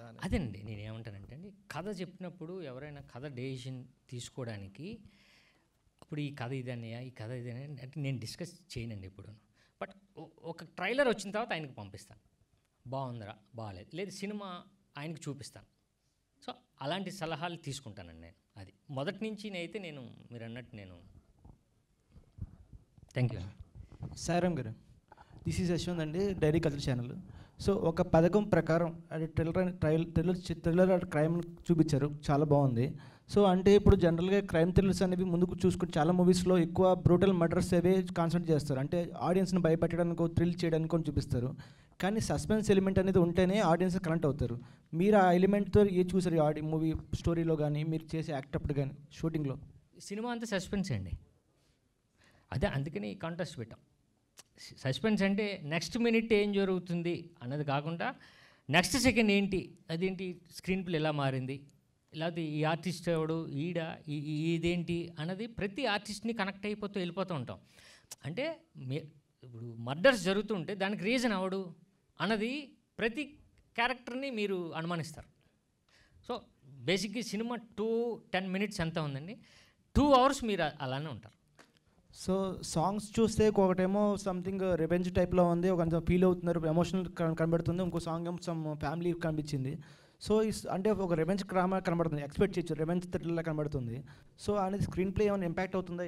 ఉందా అని. అదేనండి నేనేమంటానంటే అండి, కథ చెప్పినప్పుడు ఎవరైనా కథ డెసిషన్ తీసుకోవడానికి ఇప్పుడు ఈ కథ ఇదన్నయ్యా ఈ కథ ఇదనే అంటే నేను డిస్కస్ చేయనండి ఇప్పుడు. బట్ ఒక ట్రైలర్ వచ్చిన తర్వాత ఆయనకు పంపిస్తాను, బాగుందిరా బాగాలేదు, లేదు సినిమా ఆయనకు చూపిస్తాను. సో అలాంటి సలహాలు తీసుకుంటానండి నేను. అది మొదటి నుంచి అయితే నేను మీరు అన్నట్టు నేను. Thank you. సాయిరామ్ గారు, దిస్ ఈజ్ యశ్వంత్ అండి, డైరీ కల్చర్ ఛానల్. సో ఒక పథకం ప్రకారం అది థ్రిల్లర్ క్రైమ్ చూపించారు, చాలా బాగుంది. సో అంటే ఇప్పుడు జనరల్గా క్రైమ్ థ్రిల్లర్స్ అనేవి ముందుకు చూసుకుంటే చాలా మూవీస్లో ఎక్కువ బ్రూటల్ మర్డర్స్ అవే కాన్సన్ట్రేట్ చేస్తారు, అంటే ఆడియన్స్ని భయపెట్టడానికి థ్రిల్ చేయడానికి కొన్ని చూపిస్తారు. కానీ సస్పెన్స్ ఎలిమెంట్ అనేది ఉంటేనే ఆడియన్స్ కనెక్ట్ అవుతారు. మీరు ఆ ఎలిమెంట్తో ఏ చూసారు మూవీ స్టోరీలో కానీ మీరు చేసే యాక్ట్ అప్పుడు కానీ షూటింగ్లో? సినిమా అంతా సస్పెన్స్ అండి, అదే అందుకని ఈ కాంటెస్ట్ పెట్టాం. సస్పెన్స్ అంటే నెక్స్ట్ మినిట్ ఏం జరుగుతుంది అన్నది కాకుండా నెక్స్ట్ సెకండ్ ఏంటి, అదేంటి స్క్రీన్ ప్లే ఎలా మారింది, లేకపోతే ఈ ఆర్టిస్ట్ ఎవడు ఇదేంటి అన్నది ప్రతి ఆర్టిస్ట్ని కనెక్ట్ అయిపోతూ వెళ్ళిపోతూ ఉంటాం. అంటే ఇప్పుడు మర్డర్స్ జరుగుతుంటే దానికి రీజన్ అవడు అన్నది ప్రతి క్యారెక్టర్ని మీరు అనుమానిస్తారు. సో బేసిక్గా సినిమా 2-10 minutes ఎంత ఉందండి, 2 hours మీరు అలానే ఉంటారు. సో సాంగ్స్ చూస్తే ఒకటేమో సంథింగ్ రివెంజ్ టైప్లో ఉంది, ఒక ఫీల్ అవుతున్నారు, ఎమోషనల్ కనబడుతుంది, ఇంకో సాంగ్ ఏమో సమ్ ఫ్యామిలీ కనిపించింది. సో అంటే ఒక రివెంజ్ డ్రామా కనబడుతుంది, ఎక్స్పెక్ట్ చేయొచ్చు రివెంజ్ థ్రిల్లర్లా కనబడుతుంది. సో అనేది స్క్రీన్ ప్లే ఏమైనా ఇంపాక్ట్ అవుతుందా,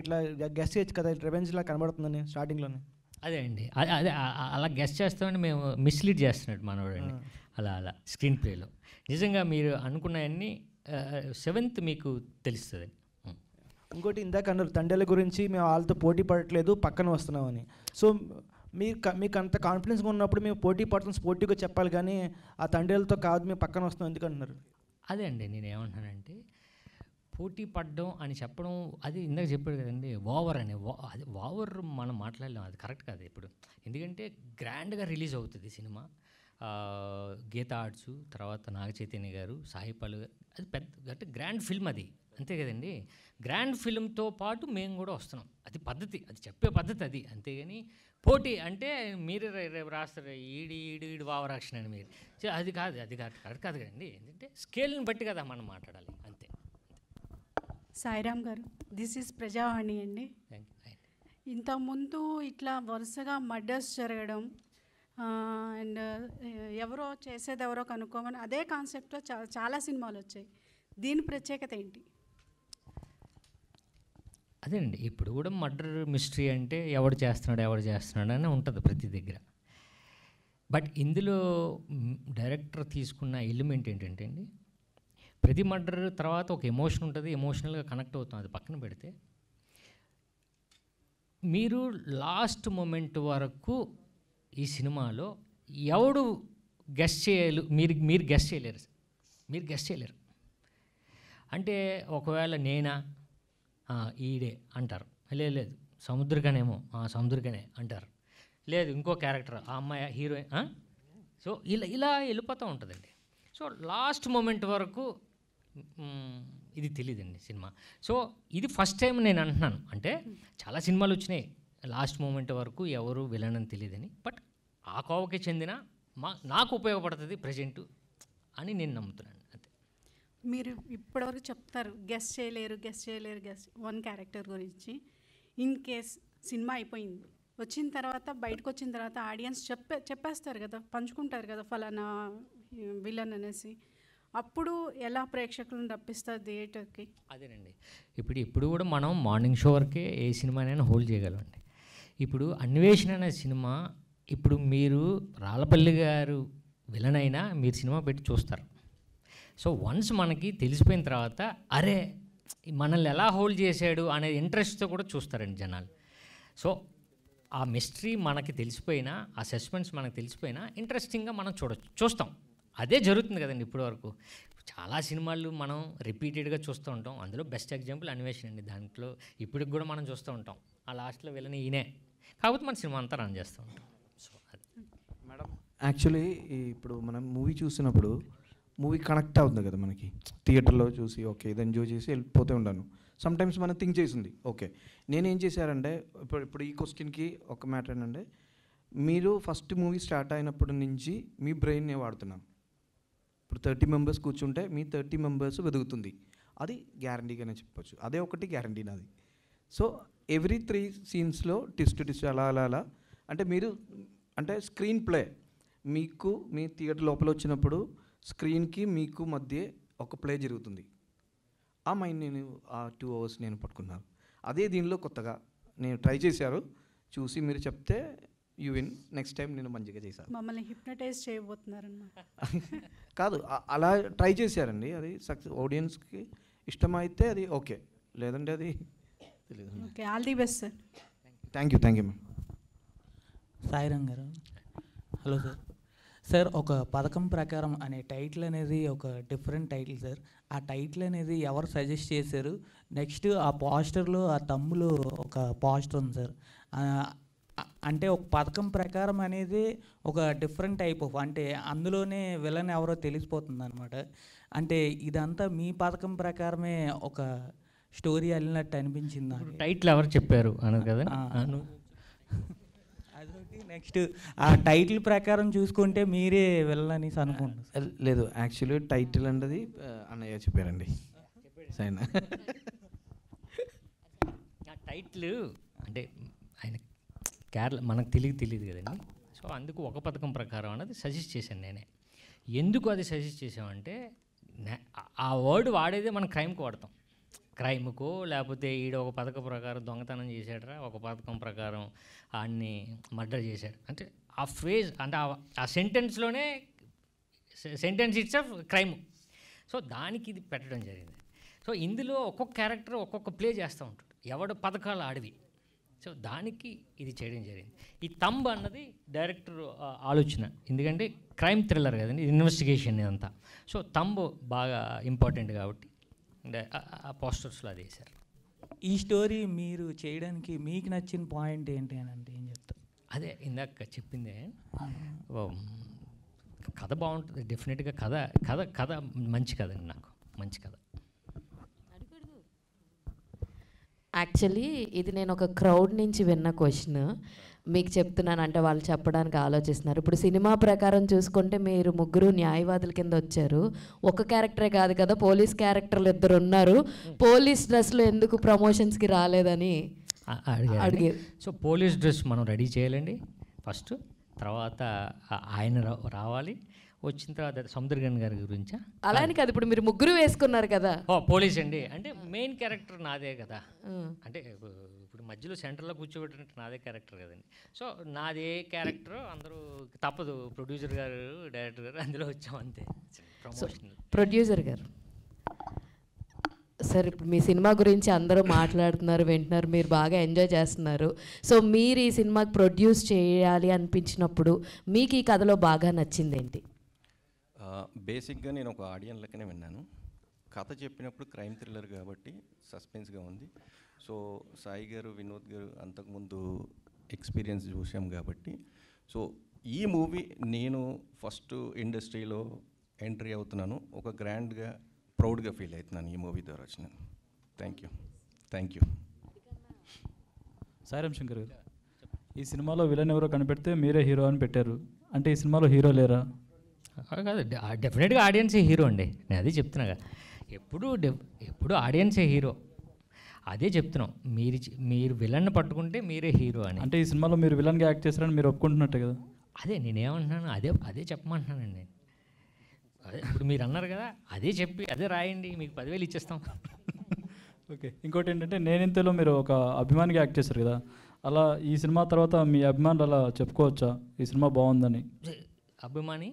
ఇట్లా గెస్ చేయొచ్చు కదా రివెంజ్లా కనబడుతుందని స్టార్టింగ్లోనే? అదే అండి, అదే అలా గెస్ట్ చేస్తామని మేము మిస్లీడ్ చేస్తున్నట్టు మనవాడండి అలా స్క్రీన్ ప్లేలో. నిజంగా మీరు అనుకున్నవన్నీ 7th మీకు తెలుస్తుంది. ఇంకోటి ఇందాక అన్నారు తండ్రుల గురించి మేము వాళ్ళతో పోటీ పడట్లేదు పక్కన వస్తున్నామని. సో మీకు అంత కాన్ఫిడెన్స్గా ఉన్నప్పుడు మేము పోటీ పడుతున్నాం స్పోర్టివ్గా చెప్పాలి, కానీ ఆ తండ్రులతో కాదు మేము పక్కన వస్తున్నాం ఎందుకంటున్నారు? అదే అండి నేను ఏమంటున్నానంటే, పోటీ పడడం అని చెప్పడం అది ఇందాక చెప్పాడు కదండి, ఓవర్ అని. అది ఓవర్ మనం మాట్లాడలేం, అది కరెక్ట్ కాదు ఇప్పుడు. ఎందుకంటే గ్రాండ్గా రిలీజ్ అవుతుంది సినిమా, గీతా ఆర్ట్స్, తర్వాత నాగ చైతన్య గారు, సాయి పల్లు గారు, అది పెద్ద అంటే గ్రాండ్ ఫిల్మ్ అది, అంతే కదండి. గ్రాండ్ ఫిల్మ్తో పాటు మేము కూడా వస్తున్నాం, అది పద్ధతి, అది చెప్పే పద్ధతి అది. అంతేగాని పోటీ అంటే మీరు రేపు రాస్తారు ఈడు వావరాక్షన్ అని మీరు, అది కాదు, అది కరెక్ట్ కాదు కదండి. ఎందుకంటే స్కేల్ని బట్టి కదా మనం మాట్లాడాలి, అంతే. సాయిరామ్ గారు, దిస్ ఈజ్ ప్రజావాణి అండి. Thank you. ఇంతకుముందు ఇట్లా వరుసగా మర్డర్స్ జరగడం అండ్ ఎవరో చేసేది ఎవరో కనుక్కోమని అదే కాన్సెప్ట్లో చాలా సినిమాలు వచ్చాయి, దీని ప్రత్యేకత ఏంటి? అదేనండి, ఇప్పుడు కూడా మర్డర్ మిస్టరీ అంటే ఎవడు చేస్తున్నాడు అని ఉంటుంది ప్రతి దగ్గర. బట్ ఇందులో డైరెక్టర్ తీసుకున్న ఎలిమెంట్ ఏంటంటే అండి, ప్రతి మర్డర్ తర్వాత ఒక ఎమోషన్ ఉంటుంది, ఎమోషనల్గా కనెక్ట్ అవుతాం, అది పక్కన పెడితే మీరు లాస్ట్ మూమెంట్ వరకు ఈ సినిమాలో ఎవడు గెస్ చేయాలి, మీరు గెస్ చేయలేరు. అంటే ఒకవేళ నేనా ఈడే అంటారు, లేదు సముద్రగానేమో సముద్రగానే అంటారు, లేదు ఇంకో క్యారెక్టర్ ఆ అమ్మాయి హీరోయిన్. సో ఇలా వెళ్ళిపోతూ ఉంటుందండి. సో లాస్ట్ మూమెంట్ వరకు ఇది తెలియదండి సినిమా. సో ఇది ఫస్ట్ టైం నేను అంటున్నాను, అంటే చాలా సినిమాలు వచ్చినాయి లాస్ట్ మూమెంట్ వరకు ఎవరు విలన్ అని తెలియదని, బట్ ఆ కోవకి చెందిన నాకు ఉపయోగపడుతుంది ప్రజెంటు అని నేను నమ్ముతున్నాను, అంతే. మీరు ఇప్పటివరకు చెప్తారు గెస్ చేయలేరు వన్ క్యారెక్టర్ గురించి. ఇన్ కేస్ సినిమా అయిపోయింది, వచ్చిన తర్వాత బయటకు వచ్చిన తర్వాత ఆడియన్స్ చెప్పేస్తారు కదా, పంచుకుంటారు కదా ఫలానా విలన్ అనేసి, అప్పుడు ఎలా ప్రేక్షకులను రప్పిస్తారు థియేటర్కి? అదేనండి, ఇప్పుడు కూడా మనం మార్నింగ్ షో వరకే ఏ సినిమానైనా హోల్డ్ చేయగలమండి. ఇప్పుడు అన్వేషణ అనే సినిమా, ఇప్పుడు మీరు రాళ్ళపల్లి గారు విలన్ అయినా మీరు సినిమా పెట్టి చూస్తారు. సో వన్స్ మనకి తెలిసిపోయిన తర్వాత అరే మనల్ని ఎలా హోల్డ్ చేశాడు అనే ఇంట్రెస్ట్తో కూడా చూస్తారండి జనాలు. సో ఆ మిస్టరీ మనకి తెలిసిపోయినా, ఆ సస్పెన్స్ మనకు తెలిసిపోయినా ఇంట్రెస్టింగ్గా మనం చూస్తాం. అదే జరుగుతుంది కదండి ఇప్పటి వరకు. చాలా సినిమాలు మనం రిపీటెడ్గా చూస్తూ ఉంటాం, అందులో బెస్ట్ ఎగ్జాంపుల్ అన్వేషణ అండి. దాంట్లో ఇప్పటికి కూడా మనం చూస్తూ ఉంటాం, ఆ లాస్ట్లో వెళ్ళని ఈయనే, కాకపోతే మన సినిమా అంతా రన్ చేస్తూ ఉంటాం. సో అది మేడం, యాక్చువల్లీ ఇప్పుడు మనం మూవీ చూసినప్పుడు మూవీ కనెక్ట్ అవుతుంది కదా మనకి, థియేటర్లో చూసి ఓకే ఇది ఎంజాయ్ చేసి వెళ్ళిపోతూ ఉంటాను. సమ్టైమ్స్ మనం థింక్ చేసింది ఓకే. నేనేం చేశారంటే ఇప్పుడు ఈ క్వశ్చన్కి ఒక మ్యాటర్ ఏంటంటే, మీరు ఫస్ట్ మూవీ స్టార్ట్ అయినప్పటి నుంచి మీ బ్రెయిన్నే వాడుతున్నాను. 30 మెంబర్స్ కూర్చుంటే మీ 30 మెంబర్స్ వెదుగుతుంది. అది గ్యారంటీగానే చెప్పొచ్చు. అదే ఒకటి గ్యారంటీ నాది. సో ఎవ్రీ 3 సీన్స్లో టిస్ట్ అలా అలా అలా అంటే మీరు అంటే స్క్రీన్ ప్లే మీకు మీ థియేటర్ లోపల వచ్చినప్పుడు స్క్రీన్కి మీకు మధ్య ఒక ప్లే జరుగుతుంది. ఆ మైండ్ నేను ఆ 2 అవర్స్ నేను పట్టుకున్నాను. అదే దీనిలో కొత్తగా నేను ట్రై చేశారు. చూసి మీరు చెప్తే యూ విన్. నెక్స్ట్ టైం నేను మంచిగా చేశాను. మమ్మల్ని హిప్నటైజ్ చేయబోతున్నారన్నమాట. కాదు అలా ట్రై చేశారండి. అది సక్సెస్. ఆడియన్స్కి ఇష్టమైతే అది ఓకే, లేదంటే అది తెలియదు. Okay, all the best sir. Thank you ma'am. Sairam garu. Hello sir. Sir, ఒక పథకం ప్రకారం అనే టైటిల్ అనేది ఒక డిఫరెంట్ టైటిల్ సార్. ఆ టైటిల్ అనేది ఎవరు సజెస్ట్ చేశారు? నెక్స్ట్ ఆ పోస్టర్లో ఆ తమ్ములో ఒక పోస్టర్ ఉంది సార్. అంటే ఒక పథకం ప్రకారం అనేది ఒక డిఫరెంట్ టైప్ ఆఫ్, అంటే అందులోనే విలన్ ఎవరో తెలిసిపోతుంది అనమాట. అంటే ఇదంతా మీ పథకం ప్రకారమే ఒక స్టోరీ వెళ్ళినట్టు అనిపించింది నాకు. టైటిల్ ఎవరు చెప్పారు అన్నది కదా. అదొకటి. నెక్స్ట్ ఆ టైటిల్ ప్రకారం చూసుకుంటే మీరే వెళ్ళని అనుకుంటున్నాను. లేదు, యాక్చువల్లీ టైటిల్ అన్నది అన్నయ్య చెప్పారండి. సైన్ ఆ టైటిల్ అంటే ఆయన కేరళ మనకు తెలియదు కదండి. సో అందుకు ఒక పథకం ప్రకారం అన్నది సజెస్ట్ చేశాను నేనే. ఎందుకు అది సజెస్ట్ చేసామంటే ఆ వర్డ్ వాడేదే మనం క్రైమ్కి వాడతాం. క్రైమ్కో లేకపోతే ఈడ ఒక పథకం ప్రకారం దొంగతనం చేశాడరా, ఒక పథకం ప్రకారం ఆడిని మర్డర్ చేశాడు అంటే ఆ ఫ్రేజ్ అంటే ఆ సెంటెన్స్లోనే sentence it's of crime. So దానికి ఇది పెట్టడం జరిగింది. సో ఇందులో ఒక్కొక్క క్యారెక్టర్ ఒక్కొక్క ప్లే చేస్తూ ఉంటాడు, ఎవడు పథకాలు ఆడివి. సో దానికి ఇది చేయడం జరిగింది. ఈ తంబ్ అన్నది డైరెక్టర్ ఆలోచన, ఎందుకంటే క్రైమ్ థ్రిల్లర్ కదండి, ఇన్వెస్టిగేషన్ ఇదంతా. సో తంబ్ బాగా ఇంపార్టెంట్ కాబట్టి ఆ పోస్టర్స్లో అది వేశారు. ఈ స్టోరీ మీరు చేయడానికి మీకు నచ్చిన పాయింట్ ఏంటి అని అంటే ఏం చెప్తారు? అదే ఇందాక చెప్పిందే, కథ బాగుంటుంది డెఫినెట్గా. కథ మంచి కథ అండి, నాకు మంచి కథ. యాక్చువల్లీ ఇది నేను ఒక క్రౌడ్ నుంచి విన్న క్వశ్చన్ మీకు చెప్తున్నాను, అంటే వాళ్ళు చెప్పడానికి ఆలోచిస్తున్నారు. ఇప్పుడు సినిమా ప్రకారం చూసుకుంటే మీరు ముగ్గురు న్యాయవాదుల కింద వచ్చారు. ఒక క్యారెక్టరే కాదు కదా, పోలీస్ క్యారెక్టర్లు 2 ఉన్నారు. పోలీస్ డ్రెస్లో ఎందుకు ప్రమోషన్స్కి రాలేదని అడిగారు. సో పోలీస్ డ్రెస్ మనం రెడీ చేయాలండి ఫస్ట్, తర్వాత ఆయన రావాలి. వచ్చిన తర్వాత సముద్రగన్ గారి గురించా? అలానే కాదు, ఇప్పుడు మీరు ముగ్గురు వేసుకున్నారు కదా. పోలీస్ అండి అంటే మెయిన్ క్యారెక్టర్ నాదే కదా. అంటే ఇప్పుడు మధ్యలో సెంటర్లో కూర్చోబెట్టినట్టు నాదే క్యారెక్టర్ కదండి. సో నాదే క్యారెక్టర్, అందరూ తప్పదు, ప్రొడ్యూసర్ గారు డైరెక్టర్ గారు అందులో వచ్చాం అంతే. ప్రొడ్యూసర్ గారు సార్, ఇప్పుడు మీ సినిమా గురించి అందరూ మాట్లాడుతున్నారు, వింటున్నారు, మీరు బాగా ఎంజాయ్ చేస్తున్నారు. సో మీరు ఈ సినిమాకి ప్రొడ్యూస్ చేయాలి అనిపించినప్పుడు మీకు ఈ కథలో బాగా నచ్చింది ఏంటి? బేసిక్గా నేను ఒక ఆడియన్ లెక్కనే విన్నాను. కథ చెప్పినప్పుడు క్రైమ్ థ్రిల్లర్ కాబట్టి సస్పెన్స్గా ఉంది. సో సాయి గారు, వినోద్ గారు అంతకుముందు ఎక్స్పీరియన్స్ చూసాం కాబట్టి, సో ఈ మూవీ నేను ఫస్ట్ ఇండస్ట్రీలో ఎంట్రీ అవుతున్నాను, ఒక గ్రాండ్గా ప్రౌడ్గా ఫీల్ అవుతున్నాను ఈ మూవీ ద్వారా వచ్చినాను. Thank you. సాయిరామ్ శంకర్ గారు, ఈ సినిమాలో విలన్ ఎవరో కనిపెడితే మీరే హీరో అని పెట్టారు. అంటే ఈ సినిమాలో హీరో లేరా? కాదు, డెఫినెట్గా ఆడియన్సే హీరో అండి. నేను అదే చెప్తున్నాగా, ఎప్పుడు ఆడియన్సే హీరో. అదే చెప్తున్నాం, మీరు విలన్ పట్టుకుంటే మీరే హీరో అని. అంటే ఈ సినిమాలో మీరు విలన్గా యాక్ట్ చేస్తారని మీరు ఒప్పుకుంటున్నట్టే కదా? అదే నేనేమంటున్నాను, అదే చెప్పమంటున్నానండి నేను. అదే ఇప్పుడు మీరు అన్నారు కదా, అదే చెప్పి అదే రాయండి, మీకు 10,000 ఇచ్చేస్తాం. ఓకే. ఇంకోటి ఏంటంటే, నేనింతలో మీరు ఒక అభిమానిగా యాక్ట్ చేశారు కదా, అలా ఈ సినిమా తర్వాత మీ అభిమానులు అలా చెప్పుకోవచ్చా ఈ సినిమా బాగుందని? అభిమాని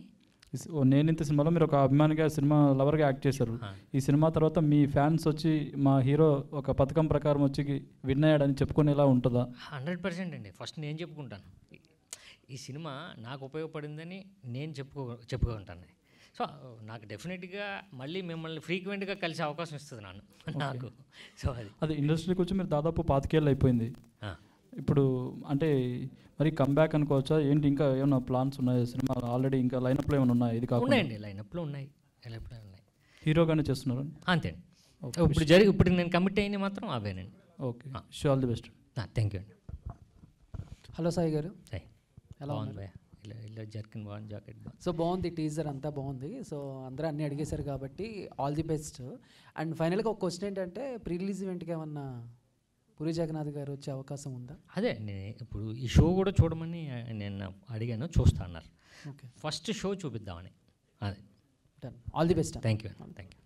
నేనింత సినిమాలో మీరు ఒక అభిమానిగా, సినిమా లవర్గా యాక్ట్ చేశారు. ఈ సినిమా తర్వాత మీ ఫ్యాన్స్ వచ్చి మా హీరో ఒక పథకం ప్రకారం వచ్చి విన్ అయ్యాడని చెప్పుకునేలా ఉంటుందా? 100% అండి. ఫస్ట్ నేను చెప్పుకుంటాను, ఈ సినిమా నాకు ఉపయోగపడిందని నేను చెప్పుకుంటాను. సో నాకు డెఫినెట్గా మళ్ళీ మిమ్మల్ని ఫ్రీక్వెంట్గా కలిసే అవకాశం ఇస్తుంది నాకు. సో అది ఇండస్ట్రీకి వచ్చి మీరు దాదాపు 25 ఏళ్ళు అయిపోయింది. ఇప్పుడు అంటే మరి కమ్బ్యాక్ అనుకోవచ్చా ఏంటి? ఇంకా ఏమైనా ప్లాన్స్ ఉన్నాయి? సినిమా ఆల్రెడీ ఇంకా లైనప్లో ఏమైనా ఉన్నాయి? ఇది కాకుండా ఉన్నాయండి, లైనప్లో ఉన్నాయి. హీరోగానే చేస్తున్నారు అంతే. ఇప్పుడు నేను కమిట్ అయింది మాత్రం అవేనండి. Okay, all the best. Thank you అండి. హలో సాయి గారు, ఎలా ఉంది భయ్యా? ఇలా జర్కిన్ బాగుంది, జాకెట్ బాగుంది. సో బాగుంది, టీజర్ అంతా బాగుంది. సో అందరూ అన్నీ అడిగేశారు కాబట్టి ఆల్ ది బెస్ట్. అండ్ ఫైనల్గా ఒక క్వశ్చన్ ఏంటంటే, ప్రీ రిలీజ్ ఈవెంట్కి ఏమన్నా పూరి జగన్నాథ్ గారు వచ్చే అవకాశం ఉందా? అదే నేను ఇప్పుడు ఈ షో కూడా చూడమని నేను అడిగాను, చూస్తా అన్నారు. ఓకే, ఫస్ట్ షో చూపిద్దామని. అదే, done. All the best. Thank you, thank you.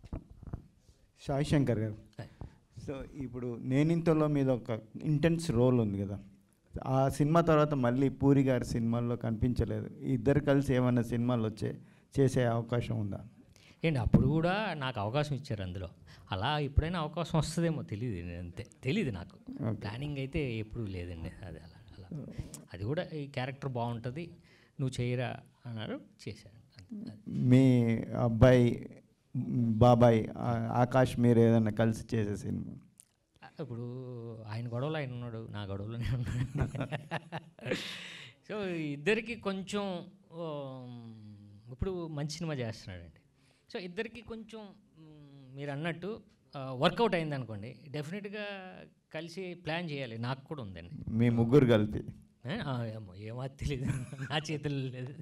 Sai Shankar గారు, సో ఇప్పుడు నేనింతలో మీద ఒక ఇంటెన్స్ రోల్ ఉంది కదా, ఆ సినిమా తర్వాత మళ్ళీ పూరి గారి సినిమాల్లో కనిపించలేదు. ఇద్దరు కలిసి ఏమైనా సినిమాలు చేసే అవకాశం ఉందా? ఏంటి అప్పుడు కూడా నాకు అవకాశం ఇచ్చారు అందులో. అలా ఎప్పుడైనా అవకాశం వస్తుందేమో తెలియదు, అంతే, తెలియదు నాకు. ప్లానింగ్ అయితే ఎప్పుడూ లేదండి. అది అలా అలా అది కూడా ఈ క్యారెక్టర్ బాగుంటుంది, నువ్వు చేయరా అన్నారు, చేశాను. మీ అబ్బాయి బాబాయ్ ఆకాష్ మీరు ఏదైనా కలిసి చేసే సినిమా? ఇప్పుడు ఆయన గొడవలో ఆయన ఉన్నాడు, నా గొడవలోనే ఉన్నాడు. సో ఇద్దరికి కొంచెం ఇప్పుడు మంచి సినిమా చేస్తున్నాడండి. సో ఇద్దరికి కొంచెం మీరు అన్నట్టు వర్కౌట్ అయింది అనుకోండి, డెఫినెట్గా కలిసి ప్లాన్ చేయాలి. నాకు కూడా ఉందండి. మీ ముగ్గురు కలిపి? ఏమో తెలీదు, నా చేతుల్లో లేదు.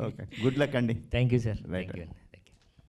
ఓకే, గుడ్ లక్ అండి. Thank you sir. Thank you అండి.